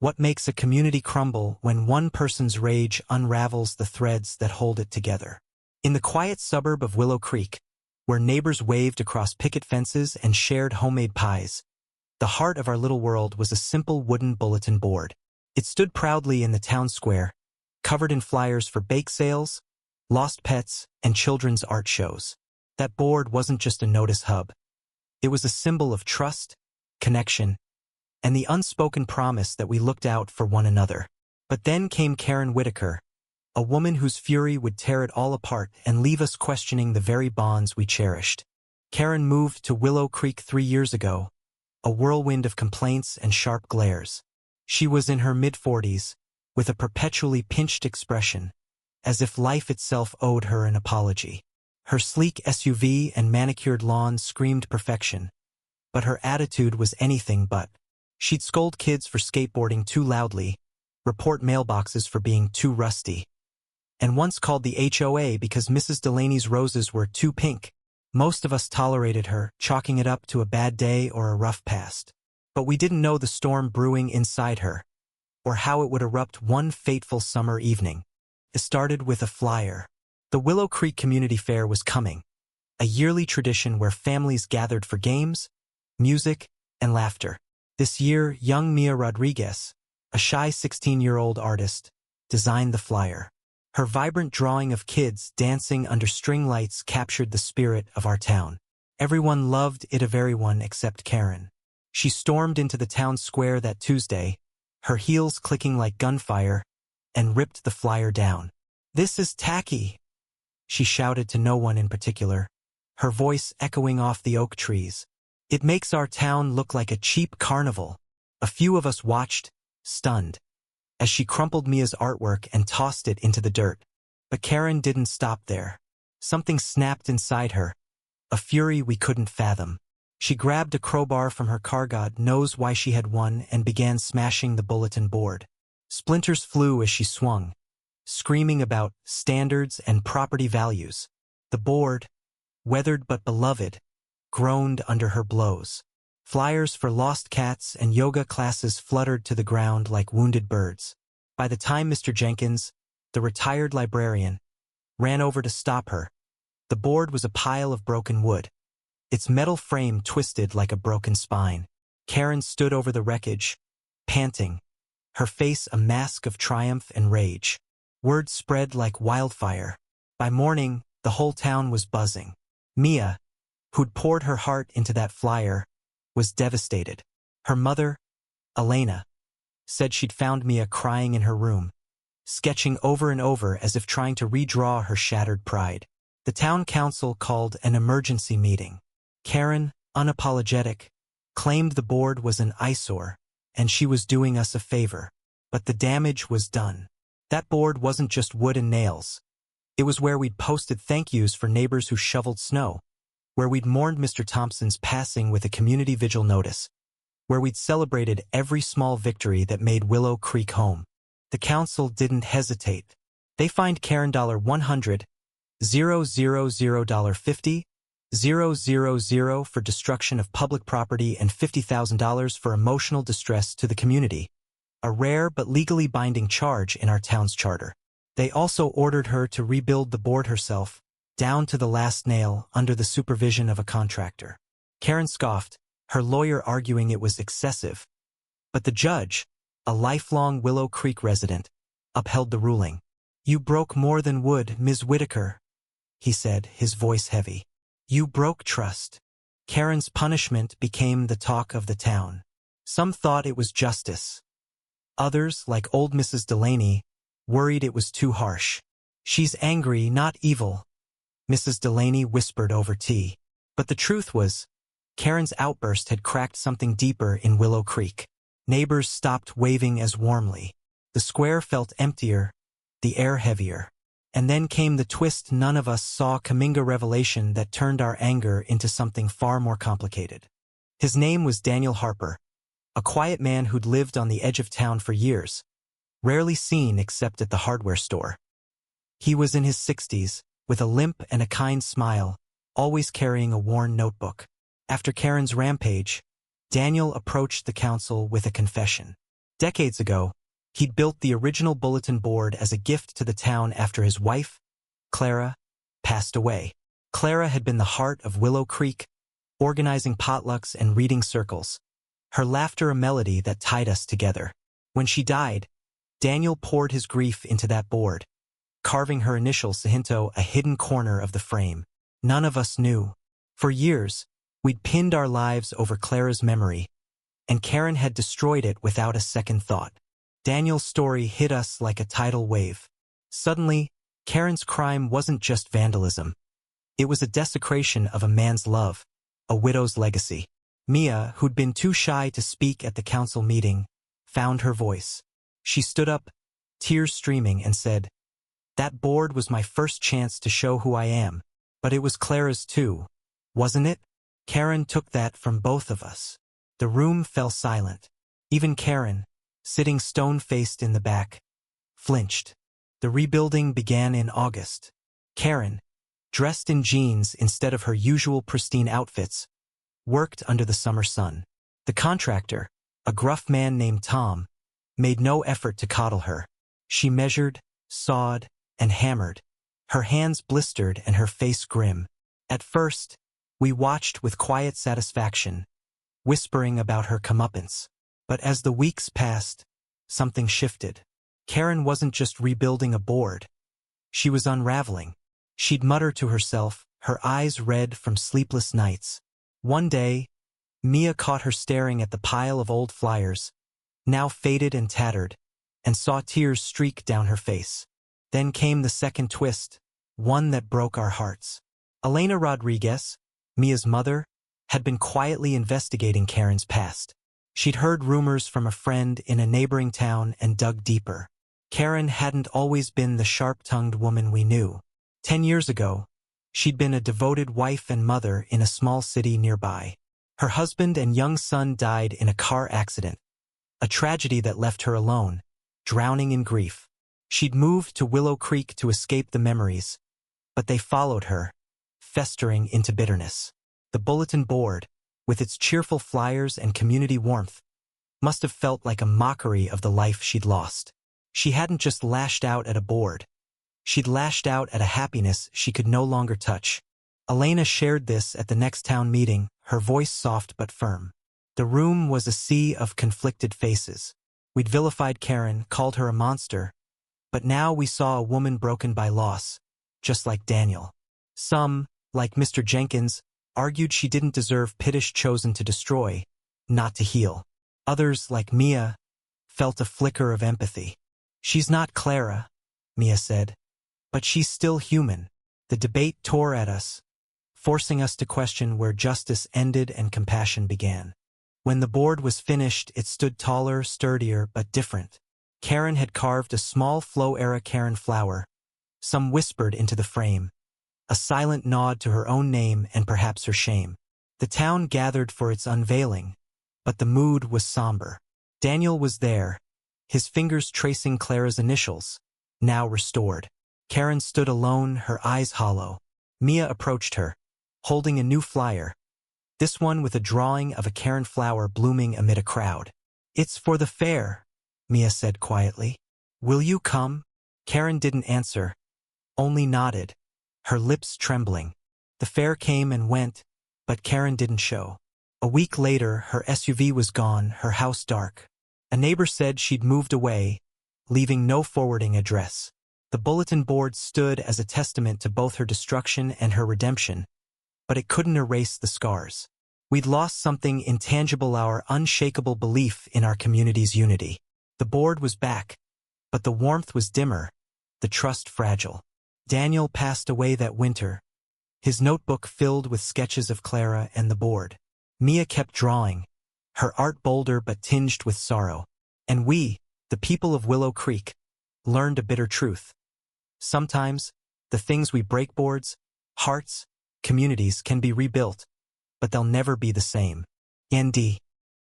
What makes a community crumble when one person's rage unravels the threads that hold it together? In the quiet suburb of Willow Creek, where neighbors waved across picket fences and shared homemade pies, the heart of our little world was a simple wooden bulletin board. It stood proudly in the town square, covered in flyers for bake sales, lost pets, and children's art shows. That board wasn't just a notice hub. It was a symbol of trust, connection, and the unspoken promise that we looked out for one another. But then came Karen Whitaker, a woman whose fury would tear it all apart and leave us questioning the very bonds we cherished. Karen moved to Willow Creek 3 years ago, a whirlwind of complaints and sharp glares. She was in her mid-40s, with a perpetually pinched expression, as if life itself owed her an apology. Her sleek SUV and manicured lawn screamed perfection, but her attitude was anything but. She'd scold kids for skateboarding too loudly, report mailboxes for being too rusty, and once called the HOA because Mrs. Delaney's roses were too pink. Most of us tolerated her, chalking it up to a bad day or a rough past. But we didn't know the storm brewing inside her, or how it would erupt one fateful summer evening. It started with a flyer. The Willow Creek Community Fair was coming, a yearly tradition where families gathered for games, music, and laughter. This year, young Mia Rodriguez, a shy 16-year-old artist, designed the flyer. Her vibrant drawing of kids dancing under string lights captured the spirit of our town. Everyone loved it, everyone except Karen. She stormed into the town square that Tuesday, her heels clicking like gunfire, and ripped the flyer down. "This is tacky," she shouted to no one in particular, her voice echoing off the oak trees. "It makes our town look like a cheap carnival." A few of us watched, stunned, as she crumpled Mia's artwork and tossed it into the dirt. But Karen didn't stop there. Something snapped inside her, a fury we couldn't fathom. She grabbed a crowbar from her car, God knows why she had one, and began smashing the bulletin board. Splinters flew as she swung, screaming about standards and property values. The board, weathered but beloved, groaned under her blows. Flyers for lost cats and yoga classes fluttered to the ground like wounded birds. By the time Mr. Jenkins, the retired librarian, ran over to stop her, the board was a pile of broken wood, its metal frame twisted like a broken spine. Karen stood over the wreckage, panting, her face a mask of triumph and rage. Word spread like wildfire. By morning, the whole town was buzzing. Mia, who'd poured her heart into that flyer, was devastated. Her mother, Elena, said she'd found Mia crying in her room, sketching over and over as if trying to redraw her shattered pride. The town council called an emergency meeting. Karen, unapologetic, claimed the board was an eyesore, and she was doing us a favor. But the damage was done. That board wasn't just wood and nails. It was where we'd posted thank yous for neighbors who shoveled snow, where we'd mourned Mr. Thompson's passing with a community vigil notice, where we'd celebrated every small victory that made Willow Creek home. The council didn't hesitate. They fined Karen $100, $000, $50,000 for destruction of public property and $50,000 for emotional distress to the community, a rare but legally binding charge in our town's charter. They also ordered her to rebuild the board herself, down to the last nail, under the supervision of a contractor. Karen scoffed, her lawyer arguing it was excessive. But the judge, a lifelong Willow Creek resident, upheld the ruling. "You broke more than wood, Ms. Whitaker," he said, his voice heavy. "You broke trust." Karen's punishment became the talk of the town. Some thought it was justice. Others, like old Mrs. Delaney, worried it was too harsh. "She's angry, not evil," Mrs. Delaney whispered over tea. But the truth was, Karen's outburst had cracked something deeper in Willow Creek. Neighbors stopped waving as warmly. The square felt emptier, the air heavier. And then came the twist none of us saw coming, a revelation that turned our anger into something far more complicated. His name was Daniel Harper, a quiet man who'd lived on the edge of town for years, rarely seen except at the hardware store. He was in his 60s, with a limp and a kind smile, always carrying a worn notebook. After Karen's rampage, Daniel approached the council with a confession. Decades ago, he'd built the original bulletin board as a gift to the town after his wife, Clara, passed away. Clara had been the heart of Willow Creek, organizing potlucks and reading circles. Her laughter a melody that tied us together. When she died, Daniel poured his grief into that board, carving her initials into a hidden corner of the frame. None of us knew. For years, we'd pinned our lives over Clara's memory, and Karen had destroyed it without a second thought. Daniel's story hit us like a tidal wave. Suddenly, Karen's crime wasn't just vandalism. It was a desecration of a man's love, a widow's legacy. Mia, who'd been too shy to speak at the council meeting, found her voice. She stood up, tears streaming, and said, "That board was my first chance to show who I am. But it was Clara's too, wasn't it?" Karen took that from both of us. The room fell silent. Even Karen, sitting stone-faced in the back, flinched. The rebuilding began in August. Karen, dressed in jeans instead of her usual pristine outfits, worked under the summer sun. The contractor, a gruff man named Tom, made no effort to coddle her. She measured, sawed, and hammered, her hands blistered and her face grim. At first, we watched with quiet satisfaction, whispering about her comeuppance. But as the weeks passed, something shifted. Karen wasn't just rebuilding a board. She was unraveling. She'd mutter to herself, her eyes red from sleepless nights. One day, Mia caught her staring at the pile of old flyers, now faded and tattered, and saw tears streak down her face. Then came the second twist, one that broke our hearts. Elena Rodriguez, Mia's mother, had been quietly investigating Karen's past. She'd heard rumors from a friend in a neighboring town and dug deeper. Karen hadn't always been the sharp-tongued woman we knew. 10 years ago, she'd been a devoted wife and mother in a small city nearby. Her husband and young son died in a car accident, a tragedy that left her alone, drowning in grief. She'd moved to Willow Creek to escape the memories, but they followed her, festering into bitterness. The bulletin board, with its cheerful flyers and community warmth, must have felt like a mockery of the life she'd lost. She hadn't just lashed out at a board. She'd lashed out at a happiness she could no longer touch. Elena shared this at the next town meeting, her voice soft but firm. The room was a sea of conflicted faces. We'd vilified Karen, called her a monster, but now we saw a woman broken by loss, just like Daniel. Some, like Mr. Jenkins, argued she didn't deserve Piddish chosen to destroy, not to heal. Others, like Mia, felt a flicker of empathy. "She's not Clara," Mia said, "but she's still human." The debate tore at us, forcing us to question where justice ended and compassion began. When the board was finished, it stood taller, sturdier, but different. Karen had carved a small Flow-era Karen flower. Some whispered into the frame, a silent nod to her own name and perhaps her shame. The town gathered for its unveiling, but the mood was somber. Daniel was there, his fingers tracing Clara's initials, now restored. Karen stood alone, her eyes hollow. Mia approached her, holding a new flyer, this one with a drawing of a Karen flower blooming amid a crowd. "It's for the fair," Mia said quietly. "Will you come?" Karen didn't answer, only nodded, her lips trembling. The fair came and went, but Karen didn't show. A week later, her SUV was gone, her house dark. A neighbor said she'd moved away, leaving no forwarding address. The bulletin board stood as a testament to both her destruction and her redemption, but it couldn't erase the scars. We'd lost something intangible, our unshakable belief in our community's unity. The board was back, but the warmth was dimmer, the trust fragile. Daniel passed away that winter, his notebook filled with sketches of Clara and the board. Mia kept drawing, her art bolder but tinged with sorrow. And we, the people of Willow Creek, learned a bitter truth. Sometimes, the things we break, boards, hearts, communities, can be rebuilt, but they'll never be the same. ND.